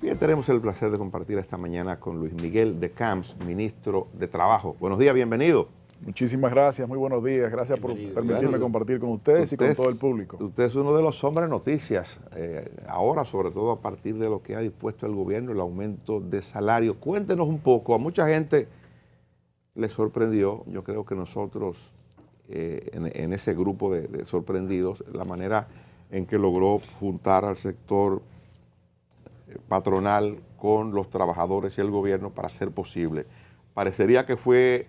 Bien, tenemos el placer de compartir esta mañana con Luis Miguel de Camps, ministro de Trabajo. Buenos días, bienvenido. Muchísimas gracias, muy buenos días. Gracias por permitirme compartir con ustedes y con todo el público. Usted es uno de los hombres noticias, ahora sobre todo a partir de lo que ha dispuesto el gobierno, el aumento de salario. Cuéntenos un poco, a mucha gente le sorprendió, yo creo que nosotros en ese grupo de sorprendidos, la manera en que logró juntar al sector patronal con los trabajadores y el gobierno para hacer posible. Parecería que fue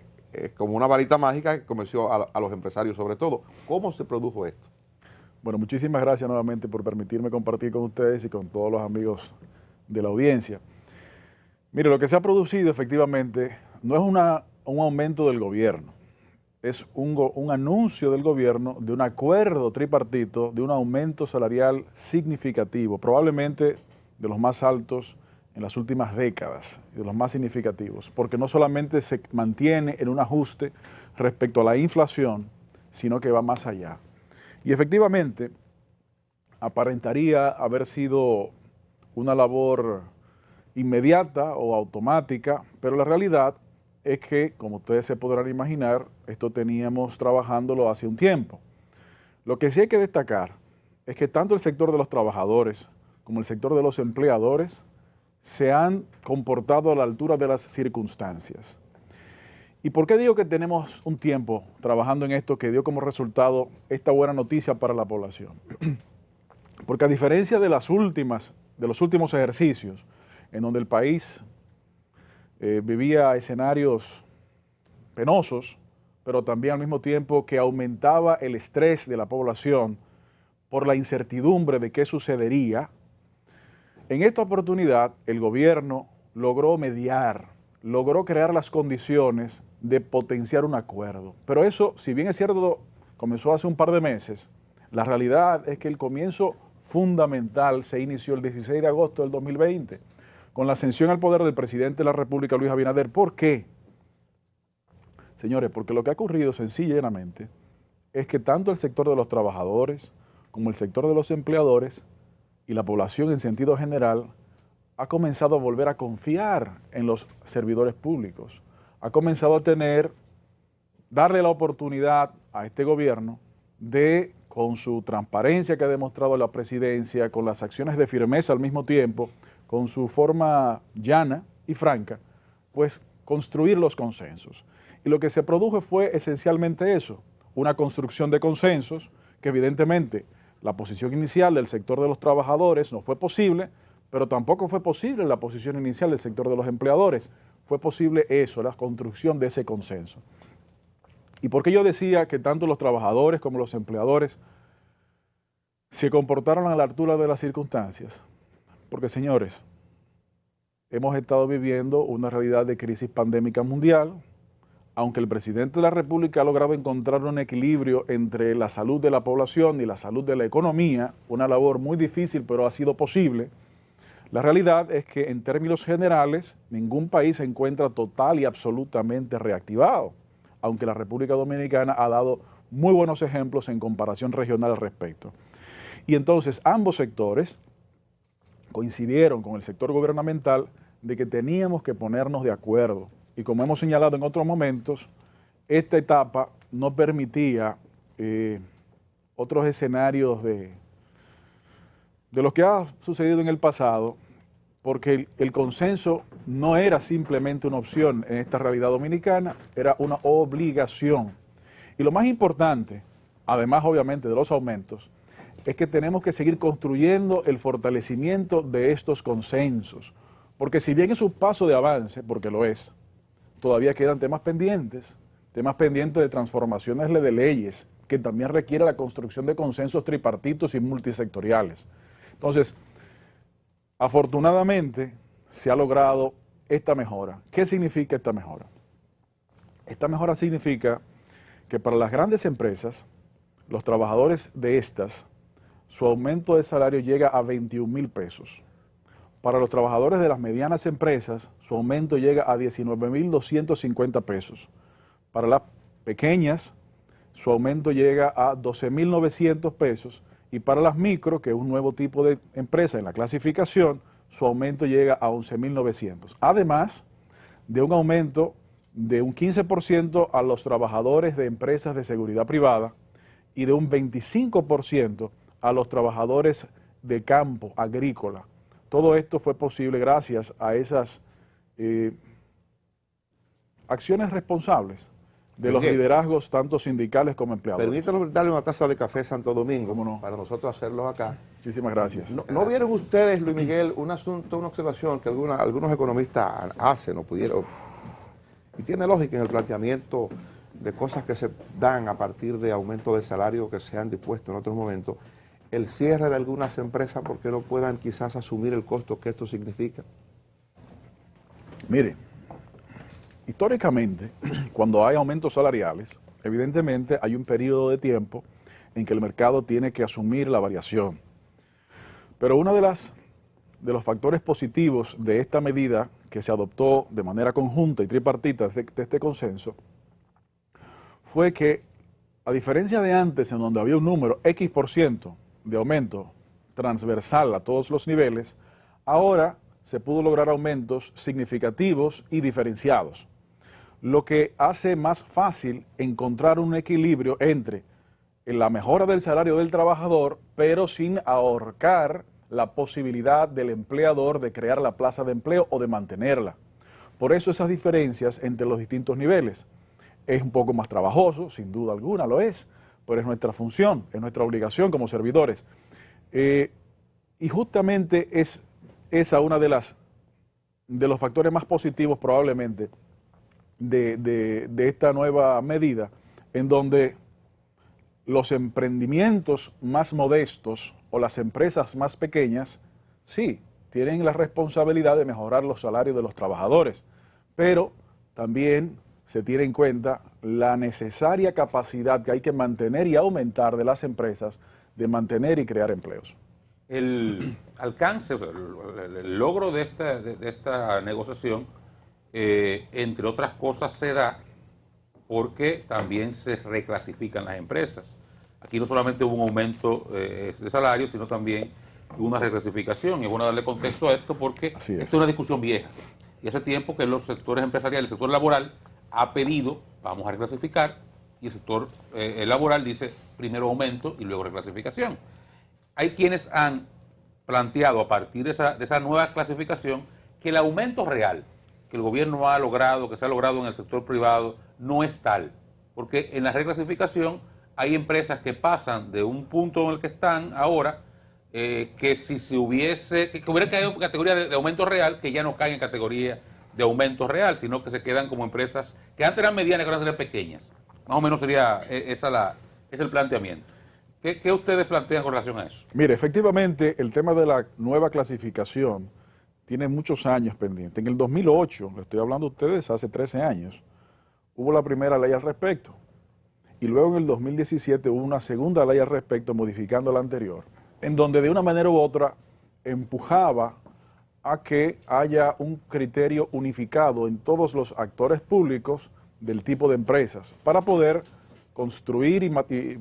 como una varita mágica que convenció a los empresarios sobre todo. ¿Cómo se produjo esto? Bueno, muchísimas gracias nuevamente por permitirme compartir con ustedes y con todos los amigos de la audiencia. Mire, lo que se ha producido efectivamente no es un aumento del gobierno, es un anuncio del gobierno de un acuerdo tripartito de un aumento salarial significativo, probablemente de los más altos en las últimas décadas, de los más significativos, porque no solamente se mantiene en un ajuste respecto a la inflación, sino que va más allá. Y efectivamente, aparentaría haber sido una labor inmediata o automática, pero la realidad es que, como ustedes se podrán imaginar, esto teníamos trabajándolo hace un tiempo. Lo que sí hay que destacar es que tanto el sector de los trabajadores como el sector de los empleadores se han comportado a la altura de las circunstancias. ¿Y por qué digo que tenemos un tiempo trabajando en esto que dio como resultado esta buena noticia para la población? Porque a diferencia de los últimos ejercicios en donde el país vivía escenarios penosos, pero también al mismo tiempo que aumentaba el estrés de la población por la incertidumbre de qué sucedería, en esta oportunidad el gobierno logró mediar, logró crear las condiciones de potenciar un acuerdo. Pero eso, si bien es cierto, comenzó hace un par de meses, la realidad es que el comienzo fundamental se inició el 16 de agosto del 2020, con la ascensión al poder del presidente de la República, Luis Abinader. ¿Por qué? Señores, porque lo que ha ocurrido sencilla y llanamente es que tanto el sector de los trabajadores como el sector de los empleadores y la población en sentido general ha comenzado a volver a confiar en los servidores públicos, ha comenzado a darle la oportunidad a este gobierno de, con su transparencia que ha demostrado la presidencia, con las acciones de firmeza al mismo tiempo, con su forma llana y franca, pues construir los consensos. Y lo que se produjo fue esencialmente eso, una construcción de consensos que evidentemente la posición inicial del sector de los trabajadores no fue posible, pero tampoco fue posible la posición inicial del sector de los empleadores. Fue posible eso, la construcción de ese consenso. ¿Y por qué yo decía que tanto los trabajadores como los empleadores se comportaron a la altura de las circunstancias? Porque, señores, hemos estado viviendo una realidad de crisis pandémica mundial. Aunque el presidente de la República ha logrado encontrar un equilibrio entre la salud de la población y la salud de la economía, una labor muy difícil, pero ha sido posible, la realidad es que en términos generales ningún país se encuentra total y absolutamente reactivado, aunque la República Dominicana ha dado muy buenos ejemplos en comparación regional al respecto. Y entonces ambos sectores coincidieron con el sector gubernamental de que teníamos que ponernos de acuerdo. Y como hemos señalado en otros momentos, esta etapa no permitía otros escenarios de lo que ha sucedido en el pasado, porque el consenso no era simplemente una opción en esta realidad dominicana, era una obligación. Y lo más importante, además obviamente de los aumentos, es que tenemos que seguir construyendo el fortalecimiento de estos consensos, porque si bien es un paso de avance, porque lo es, todavía quedan temas pendientes de transformaciones de leyes, que también requiere la construcción de consensos tripartitos y multisectoriales. Entonces, afortunadamente, se ha logrado esta mejora. ¿Qué significa esta mejora? Esta mejora significa que para las grandes empresas, los trabajadores de estas, su aumento de salario llega a 21,000 pesos. Para los trabajadores de las medianas empresas, su aumento llega a 19,250 pesos. Para las pequeñas, su aumento llega a 12,900 pesos. Y para las micro, que es un nuevo tipo de empresa en la clasificación, su aumento llega a 11.900. Además de un aumento de un 15% a los trabajadores de empresas de seguridad privada y de un 25% a los trabajadores de campo agrícola. Todo esto fue posible gracias a esas acciones responsables de los liderazgos tanto sindicales como empleadores. Permítanos darle una taza de café Santo Domingo. ¿Cómo no? Para nosotros hacerlo acá. Muchísimas gracias. ¿No vieron ustedes, Luis Miguel, un asunto, una observación que algunos economistas hacen o pudieron, y tiene lógica en el planteamiento de cosas que se dan a partir de aumentos de salario que se han dispuesto en otros momentos, el cierre de algunas empresas porque no puedan quizás asumir el costo que esto significa? Mire, históricamente, cuando hay aumentos salariales, evidentemente hay un periodo de tiempo en que el mercado tiene que asumir la variación. Pero uno de los factores positivos de esta medida que se adoptó de manera conjunta y tripartita de este consenso fue que, a diferencia de antes, en donde había un número X% de aumento transversal a todos los niveles, ahora se pudo lograr aumentos significativos y diferenciados, lo que hace más fácil encontrar un equilibrio entre la mejora del salario del trabajador, pero sin ahorcar la posibilidad del empleador de crear la plaza de empleo o de mantenerla. Por eso esas diferencias entre los distintos niveles. Es un poco más trabajoso, sin duda alguna lo es, pero es nuestra función, es nuestra obligación como servidores. Y justamente es esa una de los factores más positivos probablemente de esta nueva medida, en donde los emprendimientos más modestos o las empresas más pequeñas, sí, tienen la responsabilidad de mejorar los salarios de los trabajadores, pero también se tiene en cuenta la necesaria capacidad que hay que mantener y aumentar de las empresas de mantener y crear empleos. El alcance, el logro de esta negociación, entre otras cosas, se da porque también se reclasifican las empresas. Aquí no solamente hubo un aumento de salario, sino también una reclasificación. Y es bueno darle contexto a esto porque esta es una discusión vieja. Y hace tiempo que los sectores empresariales, el sector laboral, ha pedido, vamos a reclasificar, y el sector laboral dice, primero aumento y luego reclasificación. Hay quienes han planteado a partir de esa nueva clasificación que el aumento real que el gobierno ha logrado, que se ha logrado en el sector privado, no es tal. Porque en la reclasificación hay empresas que pasan de un punto en el que están ahora, que si se hubiera caído en categoría de aumento real, que ya no caen en categoría de aumento real, sino que se quedan como empresas que antes eran medianas, que ahora serían pequeñas. Más o menos sería es el planteamiento. ¿Qué ustedes plantean con relación a eso? Mire, efectivamente, el tema de la nueva clasificación tiene muchos años pendientes. En el 2008, le estoy hablando a ustedes, hace 13 años, hubo la primera ley al respecto. Y luego en el 2017 hubo una segunda ley al respecto, modificando la anterior, en donde de una manera u otra empujaba a que haya un criterio unificado en todos los actores públicos del tipo de empresas, para poder construir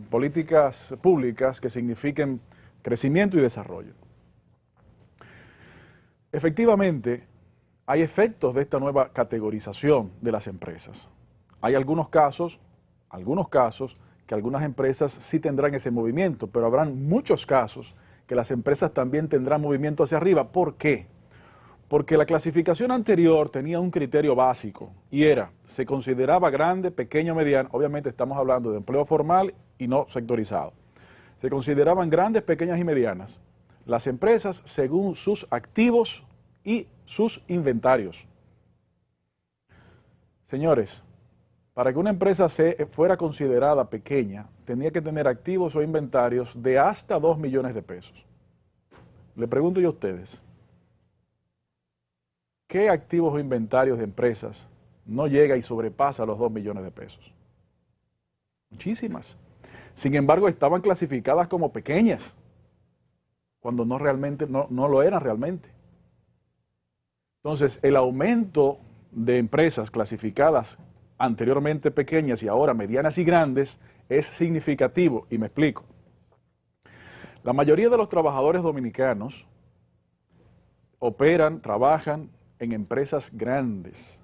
políticas públicas que signifiquen crecimiento y desarrollo. Efectivamente, hay efectos de esta nueva categorización de las empresas. Hay algunos casos que algunas empresas sí tendrán ese movimiento, pero habrán muchos casos que las empresas también tendrán movimiento hacia arriba. ¿Por qué? Porque la clasificación anterior tenía un criterio básico y se consideraba grande, pequeño, mediano. Obviamente estamos hablando de empleo formal y no sectorizado. Se consideraban grandes, pequeñas y medianas las empresas según sus activos y sus inventarios. Señores, para que una empresa fuera considerada pequeña, tenía que tener activos o inventarios de hasta 2 millones de pesos. Le pregunto yo a ustedes, ¿qué activos o inventarios de empresas no llega y sobrepasa los 2 millones de pesos? Muchísimas. Sin embargo, estaban clasificadas como pequeñas, cuando no lo eran realmente. Entonces, el aumento de empresas clasificadas anteriormente pequeñas y ahora medianas y grandes es significativo, y me explico. La mayoría de los trabajadores dominicanos operan, trabajan en empresas grandes.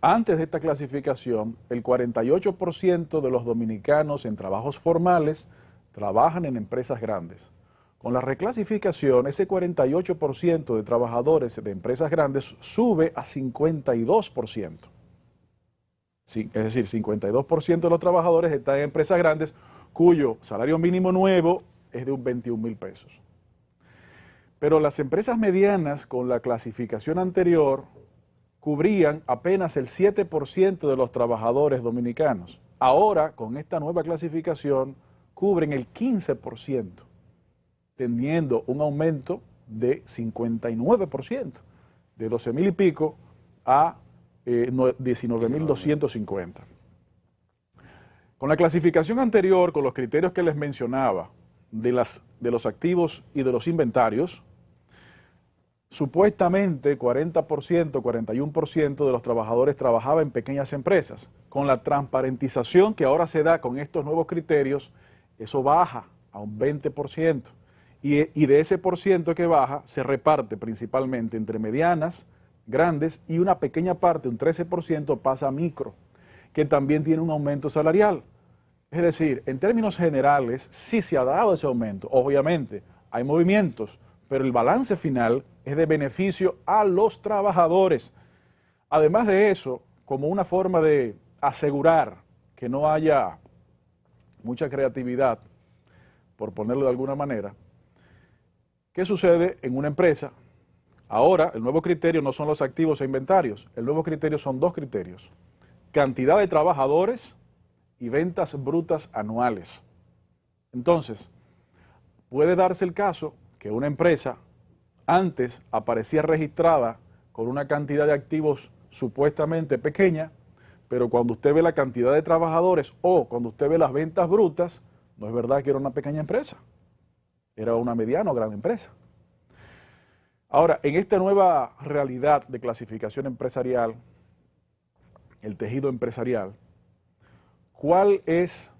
Antes de esta clasificación, el 48% de los dominicanos en trabajos formales trabajan en empresas grandes. Con la reclasificación, ese 48% de trabajadores de empresas grandes sube a 52%. Sí, es decir, 52% de los trabajadores están en empresas grandes cuyo salario mínimo nuevo es de un 21,000 pesos. Pero las empresas medianas con la clasificación anterior cubrían apenas el 7% de los trabajadores dominicanos. Ahora, con esta nueva clasificación, cubren el 15%, teniendo un aumento de 59%, de 12,000 y pico a 19,250. Con la clasificación anterior, con los criterios que les mencionaba, de los activos y de los inventarios, supuestamente 40%, 41% de los trabajadores trabajaba en pequeñas empresas. Con la transparentización que ahora se da con estos nuevos criterios, eso baja a un 20%. Y de ese por ciento que baja, se reparte principalmente entre medianas, grandes, y una pequeña parte, un 13%, pasa a micro, que también tiene un aumento salarial. Es decir, en términos generales, sí se ha dado ese aumento. Obviamente, hay movimientos, pero el balance final es de beneficio a los trabajadores. Además de eso, como una forma de asegurar que no haya mucha creatividad, por ponerlo de alguna manera, ¿qué sucede en una empresa? Ahora, el nuevo criterio no son los activos e inventarios. El nuevo criterio son dos criterios: cantidad de trabajadores y ventas brutas anuales. Entonces, puede darse el caso que una empresa antes aparecía registrada con una cantidad de activos supuestamente pequeña, pero cuando usted ve la cantidad de trabajadores o cuando usted ve las ventas brutas, no es verdad que era una pequeña empresa, era una mediana o gran empresa. Ahora, en esta nueva realidad de clasificación empresarial, el tejido empresarial, ¿cuál es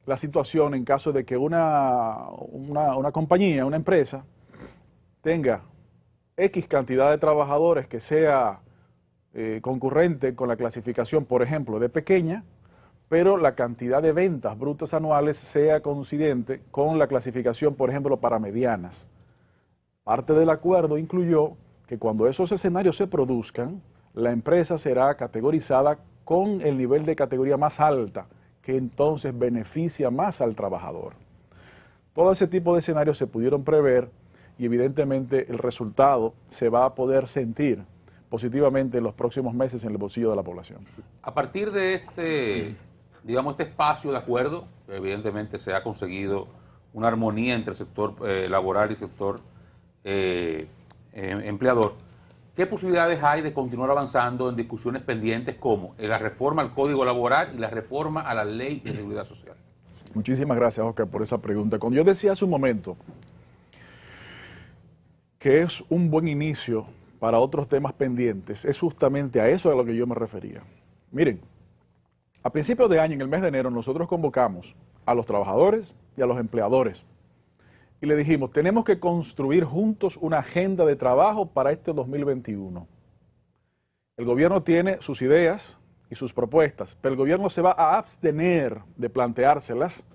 la situación en caso de que una compañía, una empresa, tenga X cantidad de trabajadores que sea concurrente con la clasificación, por ejemplo, de pequeña, pero la cantidad de ventas brutas anuales sea coincidente con la clasificación, por ejemplo, para medianas? Parte del acuerdo incluyó que cuando esos escenarios se produzcan, la empresa será categorizada con el nivel de categoría más alta, que entonces beneficia más al trabajador. Todo ese tipo de escenarios se pudieron prever y evidentemente el resultado se va a poder sentir positivamente en los próximos meses en el bolsillo de la población. A partir de este espacio de acuerdo, evidentemente se ha conseguido una armonía entre el sector laboral y el sector empleador. ¿Qué posibilidades hay de continuar avanzando en discusiones pendientes como la reforma al Código Laboral y la reforma a la Ley de Seguridad Social? Muchísimas gracias, Oscar, por esa pregunta. Cuando yo decía hace un momento que es un buen inicio para otros temas pendientes, es justamente a eso a lo que yo me refería. Miren, a principios de año, en el mes de enero, nosotros convocamos a los trabajadores y a los empleadores y le dijimos, tenemos que construir juntos una agenda de trabajo para este 2021. El gobierno tiene sus ideas y sus propuestas, pero el gobierno se va a abstener de planteárselas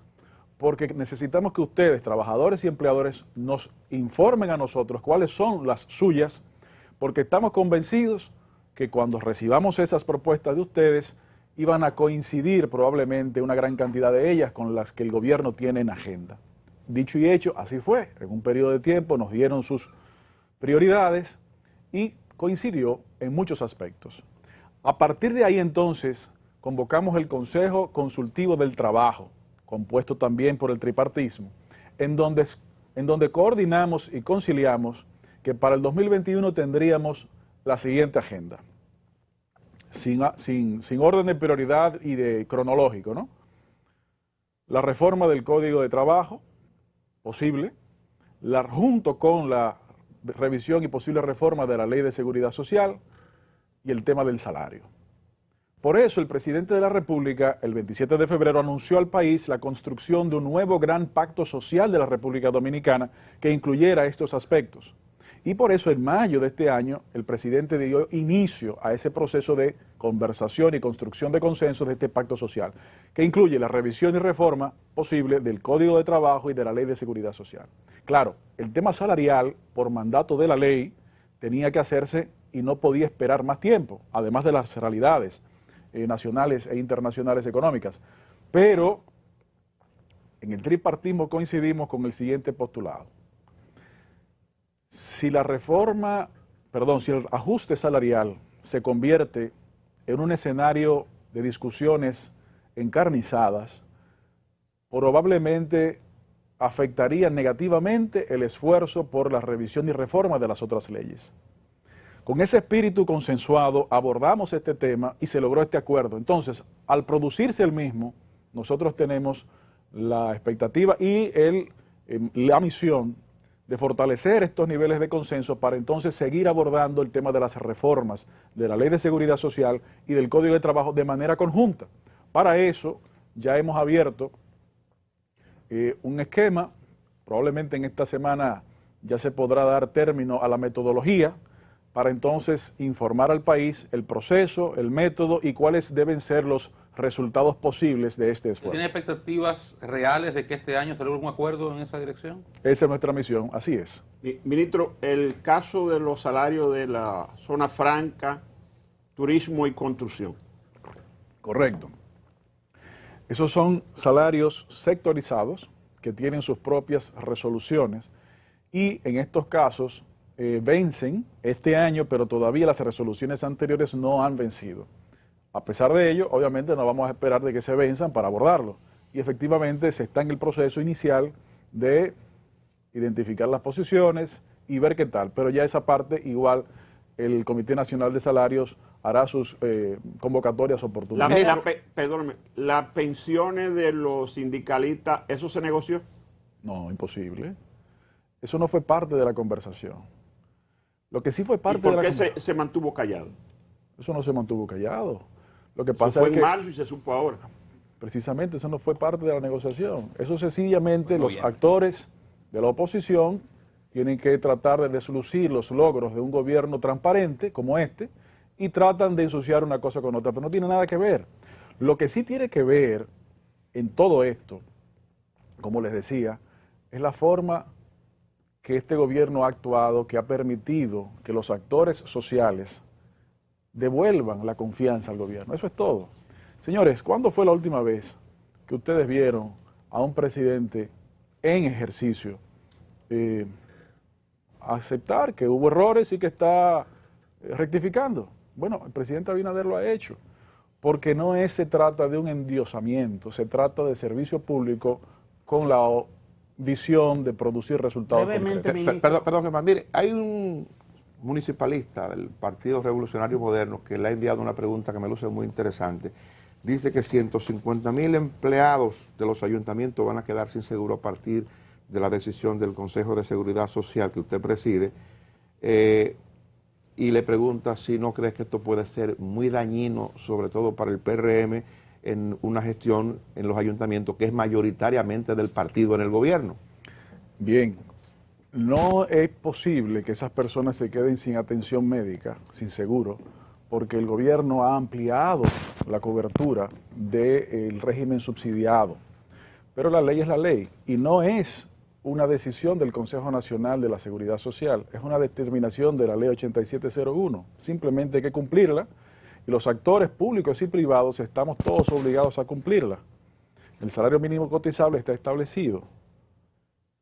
porque necesitamos que ustedes, trabajadores y empleadores, nos informen a nosotros cuáles son las suyas, porque estamos convencidos que cuando recibamos esas propuestas de ustedes, iban a coincidir probablemente una gran cantidad de ellas con las que el gobierno tiene en agenda. Dicho y hecho, así fue. En un periodo de tiempo nos dieron sus prioridades y coincidió en muchos aspectos. A partir de ahí entonces convocamos el Consejo Consultivo del Trabajo, compuesto también por el tripartismo, en donde coordinamos y conciliamos que para el 2021 tendríamos la siguiente agenda, sin orden de prioridad y de cronológico, ¿no? La reforma del Código de Trabajo, posible, junto con la revisión y posible reforma de la Ley de Seguridad Social y el tema del salario. Por eso el presidente de la República, el 27 de febrero, anunció al país la construcción de un nuevo gran pacto social de la República Dominicana que incluyera estos aspectos. Y por eso en mayo de este año el presidente dio inicio a ese proceso de conversación y construcción de consensos de este pacto social, que incluye la revisión y reforma posible del Código de Trabajo y de la Ley de Seguridad Social. Claro, el tema salarial, por mandato de la ley, tenía que hacerse y no podía esperar más tiempo, además de las realidades nacionales e internacionales económicas. Pero en el tripartismo coincidimos con el siguiente postulado. Si el ajuste salarial se convierte en un escenario de discusiones encarnizadas, probablemente afectaría negativamente el esfuerzo por la revisión y reforma de las otras leyes. Con ese espíritu consensuado abordamos este tema y se logró este acuerdo. Entonces, al producirse el mismo, nosotros tenemos la expectativa y la misión de fortalecer estos niveles de consenso para entonces seguir abordando el tema de las reformas de la Ley de Seguridad Social y del Código de Trabajo de manera conjunta. Para eso ya hemos abierto un esquema, probablemente en esta semana ya se podrá dar término a la metodología para entonces informar al país el proceso, el método y cuáles deben ser los resultados posibles de este esfuerzo. ¿Tiene expectativas reales de que este año se logre un acuerdo en esa dirección? Esa es nuestra misión, así es. Ministro, el caso de los salarios de la zona franca, turismo y construcción. Correcto. Esos son salarios sectorizados que tienen sus propias resoluciones y en estos casos vencen este año, pero todavía las resoluciones anteriores no han vencido. A pesar de ello, obviamente no vamos a esperar de que se venzan para abordarlo. Y efectivamente se está en el proceso inicial de identificar las posiciones y ver qué tal. Pero ya esa parte igual el Comité Nacional de Salarios hará sus convocatorias oportunas. Perdóneme, las pensiones de los sindicalistas, ¿eso se negoció? No, imposible. Eso no fue parte de la conversación. Lo que sí fue parte de la conversación. ¿Por qué se mantuvo callado? Eso no se mantuvo callado. Lo que pasa fue es que, en marzo y se supo ahora. Precisamente, eso no fue parte de la negociación. Eso sencillamente los actores de la oposición tienen que tratar de deslucir los logros de un gobierno transparente como este y tratan de ensuciar una cosa con otra, pero no tiene nada que ver. Lo que sí tiene que ver en todo esto, como les decía, es la forma que este gobierno ha actuado, que ha permitido que los actores sociales devuelvan la confianza al gobierno. Eso es todo. Señores, ¿cuándo fue la última vez que ustedes vieron a un presidente en ejercicio aceptar que hubo errores y que está rectificando? Bueno, el presidente Abinader lo ha hecho, porque no se trata de un endiosamiento, se trata de servicio público con la visión de producir resultados concretos. Perdón, mire, hay un municipalista del Partido Revolucionario Moderno que le ha enviado una pregunta que me luce muy interesante. Dice que 150,000 empleados de los ayuntamientos van a quedar sin seguro a partir de la decisión del Consejo de Seguridad Social que usted preside, y le pregunta si no crees que esto puede ser muy dañino, sobre todo para el PRM, en una gestión en los ayuntamientos que es mayoritariamente del partido en el gobierno. Bien, no es posible que esas personas se queden sin atención médica, sin seguro, porque el gobierno ha ampliado la cobertura del régimen subsidiado. Pero la ley es la ley y no es una decisión del Consejo Nacional de la Seguridad Social, es una determinación de la ley 8701. Simplemente hay que cumplirla y los actores públicos y privados estamos todos obligados a cumplirla. El salario mínimo cotizable está establecido.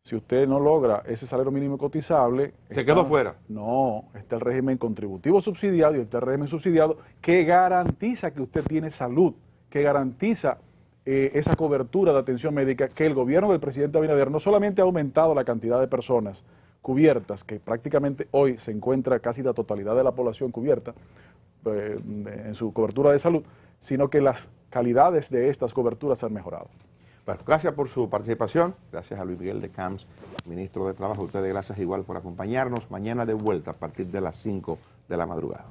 Si usted no logra ese salario mínimo cotizable... ¿Se quedó fuera? No, está el régimen contributivo subsidiado y está el régimen subsidiado que garantiza que usted tiene salud, que garantiza esa cobertura de atención médica, que el gobierno del presidente Abinader no solamente ha aumentado la cantidad de personas cubiertas, que prácticamente hoy se encuentra casi la totalidad de la población cubierta en su cobertura de salud, sino que las calidades de estas coberturas han mejorado. Bueno, gracias por su participación, gracias a Luis Miguel de Camps, ministro de Trabajo. A ustedes gracias igual por acompañarnos. Mañana de vuelta a partir de las 5 de la madrugada.